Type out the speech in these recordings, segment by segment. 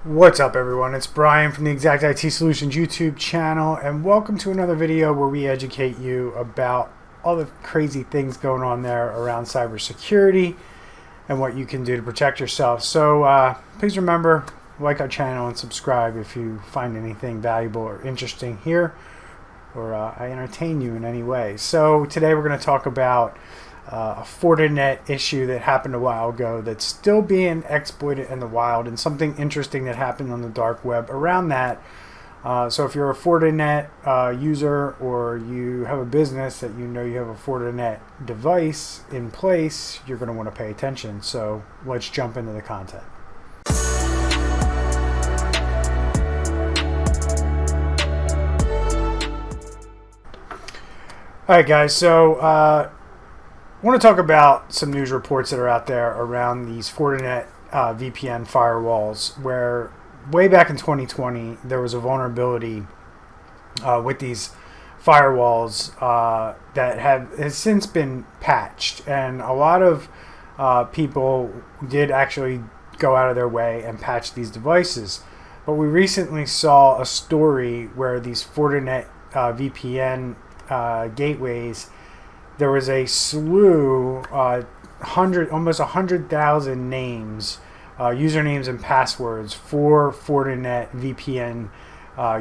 What's up, everyone? It's Brian from the Exact IT Solutions YouTube channel, and welcome to another video where we educate you about all the crazy things going on there around cybersecurity and what you can do to protect yourself. So please remember, like our channel and subscribe if you find anything valuable or interesting here, or I entertain you in any way. So today we're going to talk about a Fortinet issue that happened a while ago that's still being exploited in the wild, and something interesting that happened on the dark web around that. So if you're a Fortinet user, or you have a business that you know you have a Fortinet device in place, you're going to want to pay attention. So let's jump into the content. Alright guys, so I want to talk about some news reports that are out there around these Fortinet VPN firewalls, where way back in 2020 there was a vulnerability with these firewalls that has since been patched, and a lot of people did actually go out of their way and patch these devices. But we recently saw a story where these Fortinet VPN gateways, there was a slew, almost 100,000 names, usernames and passwords for Fortinet VPN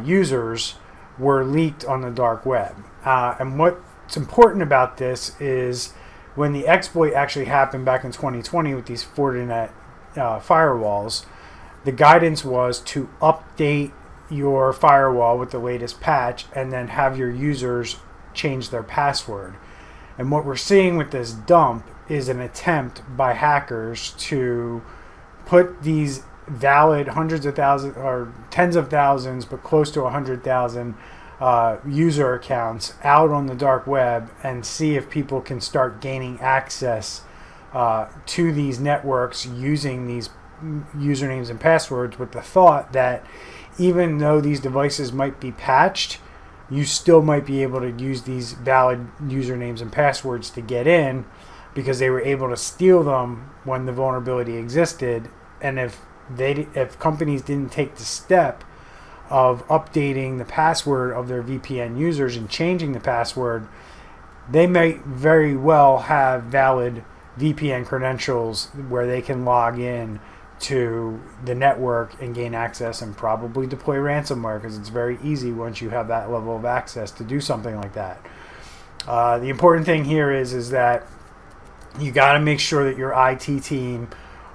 users were leaked on the dark web. And what's important about this is when the exploit actually happened back in 2020 with these Fortinet firewalls, the guidance was to update your firewall with the latest patch and then have your users change their password. And what we're seeing with this dump is an attempt by hackers to put these valid hundreds of thousands or tens of thousands, but close to 100,000 user accounts out on the dark web and see if people can start gaining access to these networks using these usernames and passwords, with the thought that even though these devices might be patched, you still might be able to use these valid usernames and passwords to get in, because they were able to steal them when the vulnerability existed. And if companies didn't take the step of updating the password of their VPN users and changing the password, they might very well have valid VPN credentials where they can log in to the network and gain access and probably deploy ransomware, because it's very easy once you have that level of access to do something like that. The important thing here is that you got to make sure that your IT team,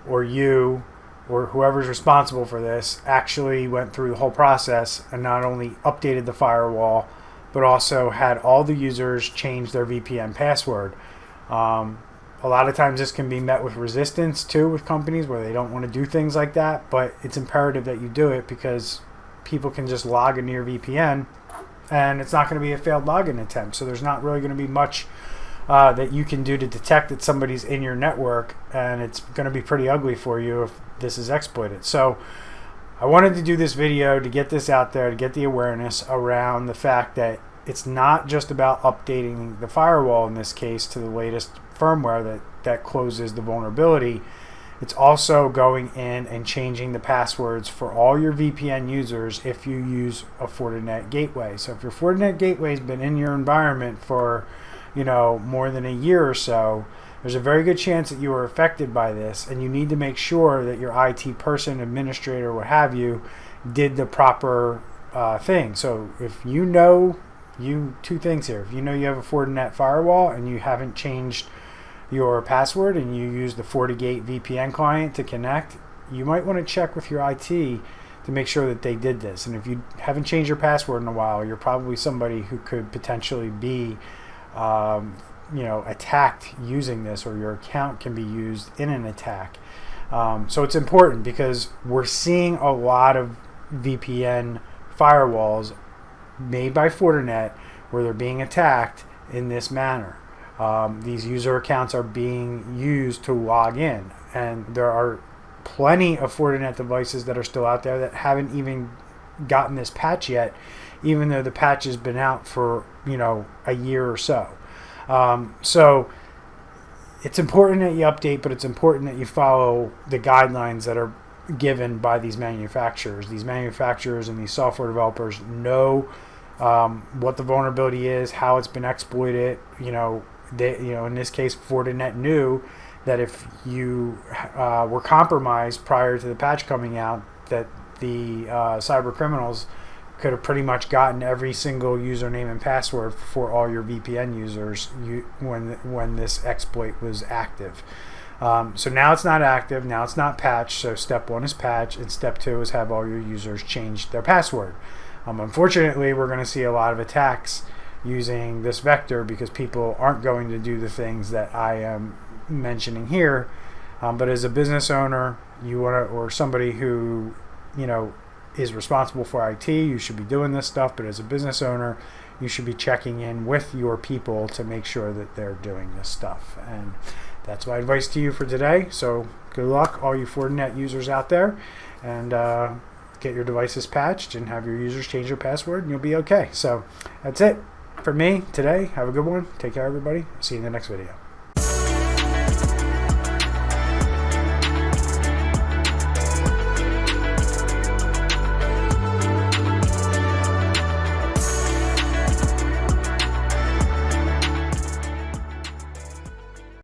or you, or whoever's responsible for this, actually went through the whole process and not only updated the firewall, but also had all the users change their VPN password. A lot of times this can be met with resistance too with companies where they don't want to do things like that, but it's imperative that you do it, because people can just log into your VPN and it's not going to be a failed login attempt. So there's not really going to be much that you can do to detect that somebody's in your network, and it's going to be pretty ugly for you if this is exploited. So I wanted to do this video to get this out there, to get the awareness around the fact that it's not just about updating the firewall in this case to the latest firmware that closes the vulnerability. It's also going in and changing the passwords for all your VPN users if you use a Fortinet gateway. So if your Fortinet gateway has been in your environment for more than a year or so, there's a very good chance that you are affected by this, and you need to make sure that your IT person, administrator, what have you, did the proper thing. So if two things here. If you know you have a Fortinet firewall and you haven't changed your password and you use the FortiGate VPN client to connect, you might want to check with your IT to make sure that they did this. And if you haven't changed your password in a while, you're probably somebody who could potentially be attacked using this, or your account can be used in an attack. So it's important, because we're seeing a lot of VPN firewalls made by Fortinet where they're being attacked in this manner. These user accounts are being used to log in, and there are plenty of Fortinet devices that are still out there that haven't even gotten this patch yet, even though the patch has been out for a year or so. So it's important that you update, but it's important that you follow the guidelines that are given by these manufacturers. These manufacturers and these software developers know what the vulnerability is, how it's been exploited. In this case, Fortinet knew that if you were compromised prior to the patch coming out, that the cyber criminals could have pretty much gotten every single username and password for all your VPN users when this exploit was active. So now it's not active, now it's not patched, so step 1 is patch, and step 2 is have all your users change their password. Unfortunately, we're going to see a lot of attacks using this vector because people aren't going to do the things that I am mentioning here. But as a business owner, or somebody who is responsible for IT, you should be doing this stuff. But as a business owner, you should be checking in with your people to make sure that they're doing this stuff. And that's my advice to you for today. So good luck, all you Fortinet users out there, and get your devices patched and have your users change their password, and you'll be okay. So that's it for me today. Have a good one. Take care, everybody. See you in the next video.